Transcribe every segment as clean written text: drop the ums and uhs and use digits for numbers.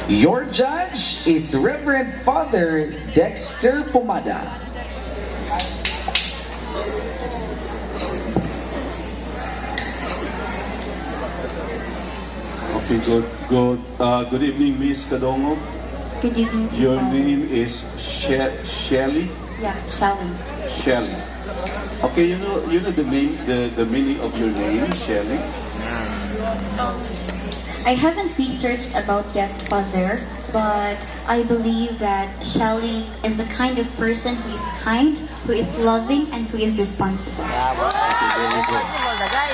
Your judge is Reverend Father Dexter Pomada. Okay, good evening, Miss Kadongo. Good evening to Your all. name is Shelly. Yeah, Shelly. Shelly. Okay, you know the name, the meaning of your name, Shelly. I haven't researched about yet, Father, but I believe that Shelly is the kind of person who is kind, who is loving, and who is responsible. Okay, very good. Responsible the guy.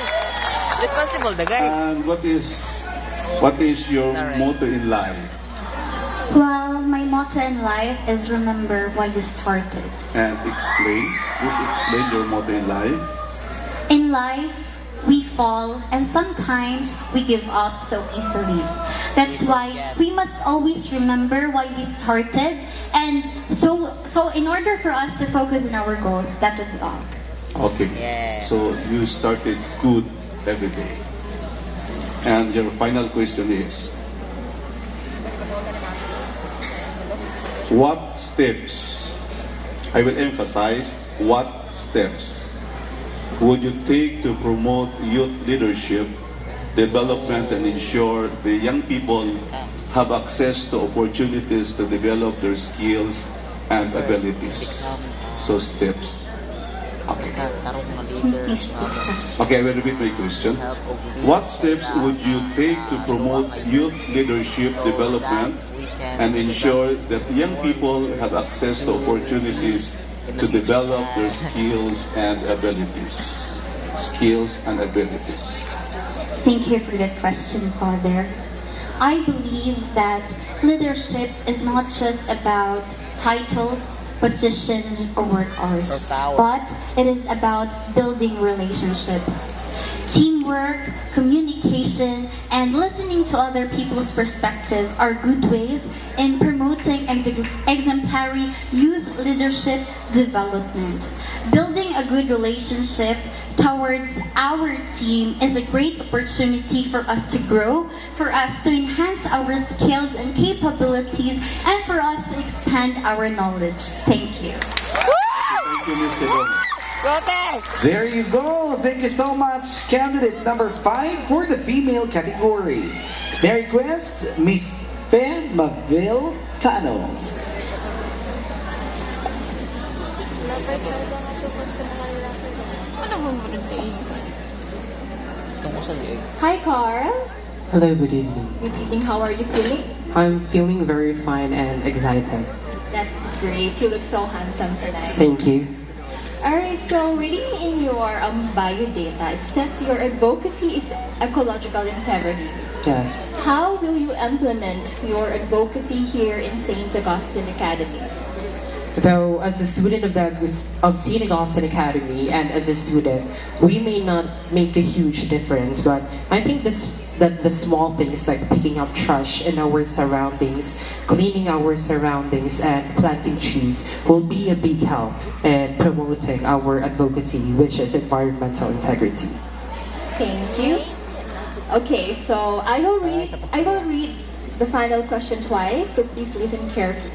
Responsible the guy. And what is your motto in life? Well, my motto in life is remember why you started. And please explain your motto in life. In life, we fall and sometimes we give up so easily. That's why we must always remember why we started, and so in order for us to focus on our goals, that would be all. Okay. Yeah. So you started good every day. And your final question is, what steps, I will emphasize, what steps would you take to promote youth leadership, development, and ensure the young people have access to opportunities to develop their skills and abilities? So steps. Okay. Please repeat the question. Okay, I will repeat my question. What steps would you take to promote youth leadership development and ensure that young people have access to opportunities to develop their skills and abilities? Skills and abilities. Thank you for that question, Father. I believe that leadership is not just about titles, positions, or work hours, but it is about building relationships. Teamwork, communication, and listening to other people's perspective are good ways in promoting exemplary youth leadership development. Building a good relationship towards our team is a great opportunity for us to grow, for us to enhance our skills and capabilities, and for us to expand our knowledge. Thank you. Thank you, Ms. Kedong. There you go. Thank you so much, candidate number 5 for the female category. May I request Miss Fe Mavil Tano. Hi, Carl. Hello, good evening. Good evening. How are you feeling? I'm feeling very fine and excited. That's great. You look so handsome tonight. Thank you. Alright, so reading in your bio data, it says your advocacy is ecological integrity. Yes. How will you implement your advocacy here in St. Augustine Academy? Though, as a student of St. Augustine Academy and as a student, we may not make a huge difference, but I think that the small things like picking up trash in our surroundings, cleaning our surroundings, and planting trees will be a big help in promoting our advocacy, which is environmental integrity. Thank you. Okay, so I will read the final question twice, so please listen carefully.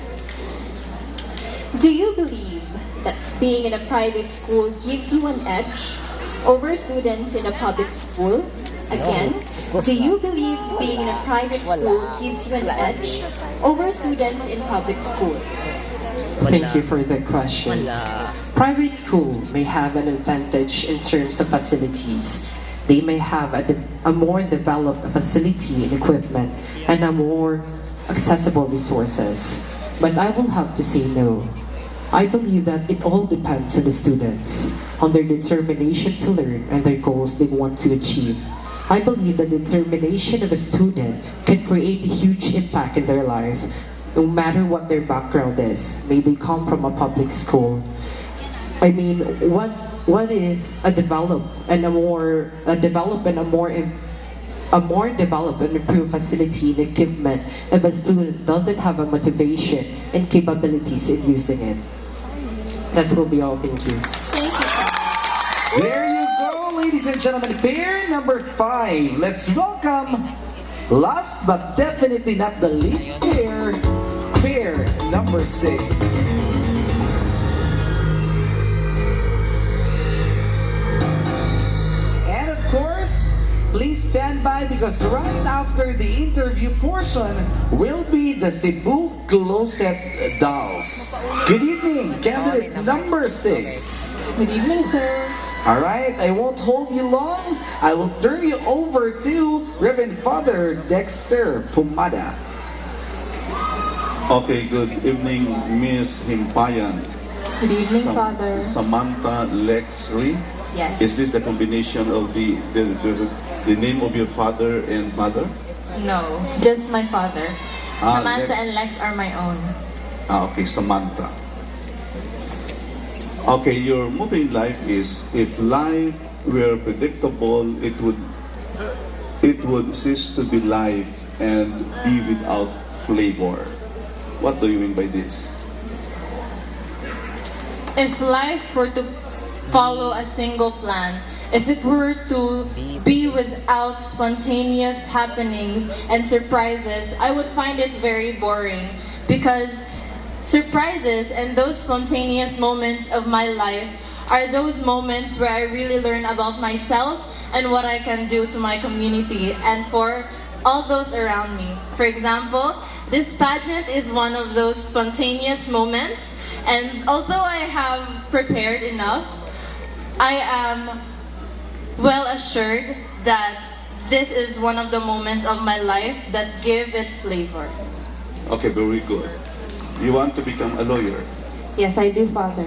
Do you believe that being in a private school gives you an edge over students in a public school? Again, do you believe being in a private school gives you an edge over students in public school? Thank you for the question. Private school may have an advantage in terms of facilities. They may have a more developed facility and equipment and a more accessible resources. But I will have to say no. I believe that it all depends on the students, on their determination to learn and their goals they want to achieve. I believe that the determination of a student can create a huge impact in their life, no matter what their background is. May they come from a public school. I mean, what is a developed and more developed and improved facility and equipment if a student doesn't have a motivation and capabilities in using it? That will be all. Thank you. There you go, ladies and gentlemen. Pair number 5. Let's welcome Last but definitely not the least pair number 6. And of course, please stand by because right after the interview portion will be the Cebu Closet Dolls. Good evening, candidate number 6. Good evening, sir. All right, I won't hold you long. I will turn you over to Reverend Father Dexter Pumada. Okay, good evening, Miss Himpayan. Good evening, Father. Samantha Lexri. Yes. Is this the combination of the name of your father and mother? No, just my father. Ah, Samantha and Lex are my own. Okay, Samantha. Okay, your motto in life is, if life were predictable, it would cease to be life and be without flavor. What do you mean by this? If life were to follow a single plan, if it were to be without spontaneous happenings and surprises, I would find it very boring because surprises and those spontaneous moments of my life are those moments where I really learn about myself and what I can do to my community and for all those around me. For example, this pageant is one of those spontaneous moments, and although I have prepared enough, I am well assured that this is one of the moments of my life that give it flavor. Okay, very good. You want to become a lawyer? Yes, I do, Father.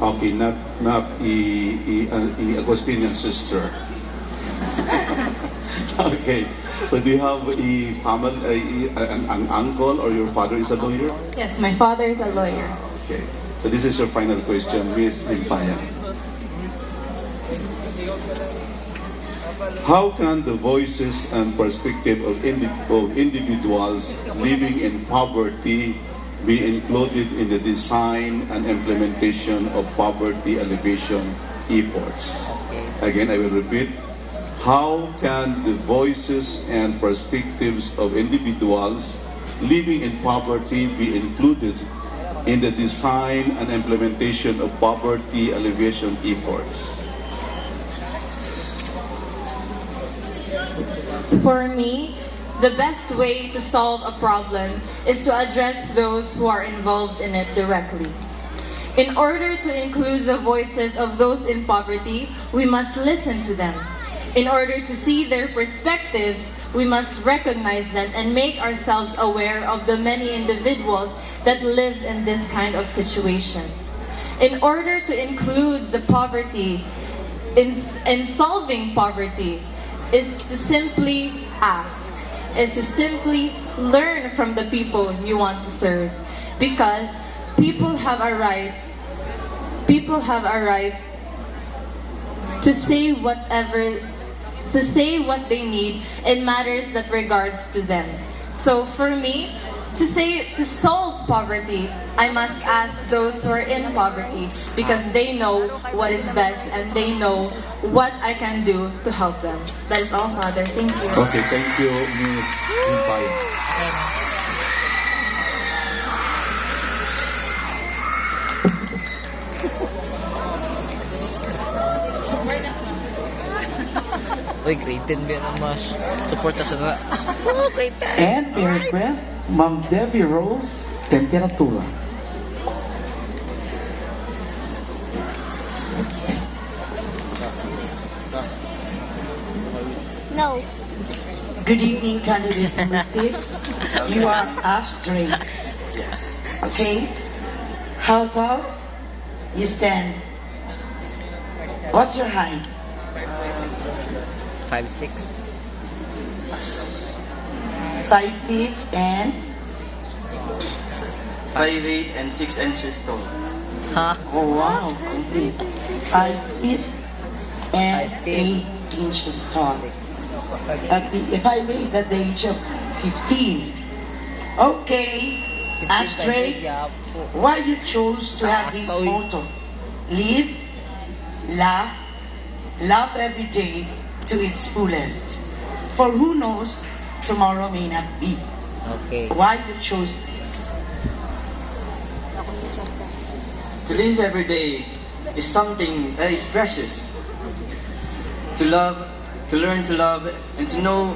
Okay, not Agustinian sister. Okay, so do you have a family, an uncle, or your father is a lawyer? Yes, my father is a lawyer. Okay, so this is your final question, Miss Limpayan. How can the voices and perspective of individuals living in poverty be included in the design and implementation of poverty alleviation efforts? Again, I will repeat. How can the voices and perspectives of individuals living in poverty be included in the design and implementation of poverty alleviation efforts? For me, the best way to solve a problem is to address those who are involved in it directly. In order to include the voices of those in poverty, we must listen to them. In order to see their perspectives, we must recognize them and make ourselves aware of the many individuals that live in this kind of situation. In order to include the poverty in solving poverty is to simply ask, is to simply learn from the people you want to serve, because people have a right to say what they need in matters that regards to them. So for me, to solve poverty, I must ask those who are in poverty because they know what is best and they know what I can do to help them. That is all, Father. Thank you. Okay, thank you, Miss Limpayan. Uy, grade 10 ba yan ang mas support na sa nga? Grade 10. And may request, Ma'am Debbie Rose, temperatura. No. Good evening, candidate number 6. You are astray. Yes. Okay? How tall? You stand. What's your height? 5'6". 5 feet and 5'8" and 6 inches tall. Ha? oh wow, complete. 5 feet and 5 feet. 8 inches tall. If I made at the age of 15. Okay, astray. Why you chose to have this motto? Live, laugh every day to its fullest. For who knows, tomorrow may not be. Okay. Why you chose this? To live every day is something that is precious. To love, to learn to love, and to know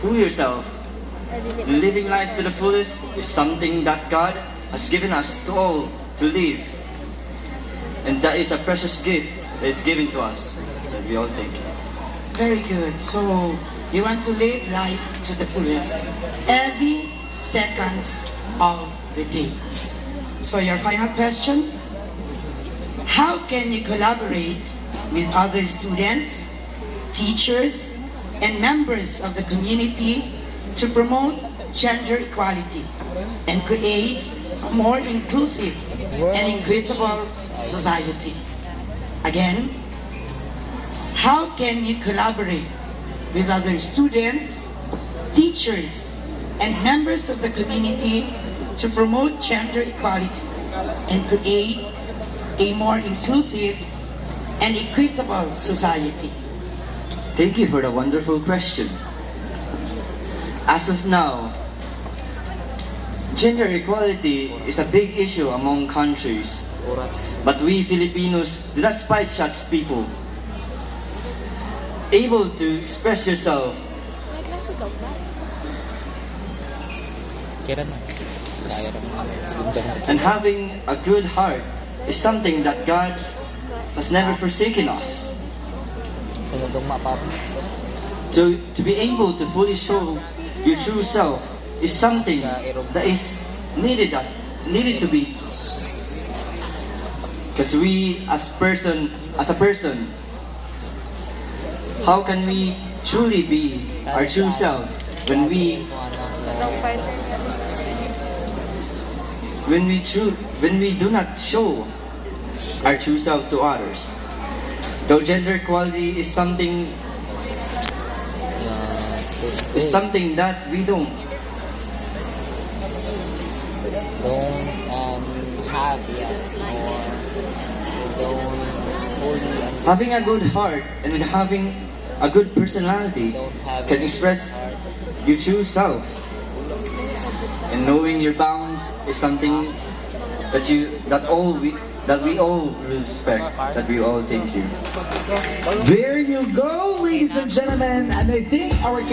who yourself. Living life to the fullest is something that God has given us to all to live. And that is a precious gift that is given to us that we all take. Very good. So you want to live life to the fullest every seconds of the day. So your final question: how can you collaborate with other students, teachers, and members of the community to promote gender equality and create a more inclusive and equitable society? Again, how can you collaborate with other students, teachers, and members of the community to promote gender equality and create a more inclusive and equitable society? Thank you for the wonderful question. As of now, gender equality is a big issue among countries. But we Filipinos do not spite such people. Able to express yourself Kira na. Kaya naman. Sige, and having a good heart is something that God has never forsaken us. Sunod mapa. To be able to fully show your true self is something that is needed to be. Because we as a person, how can we truly be our true self when we do not show our true selves to others? Though gender equality is something that we don't Have yet, or we don't fully understand. having a good heart and having a good personality can express your true self. And knowing your bounds is something that we all respect, that we all thank you. There you go, ladies and gentlemen, and I think our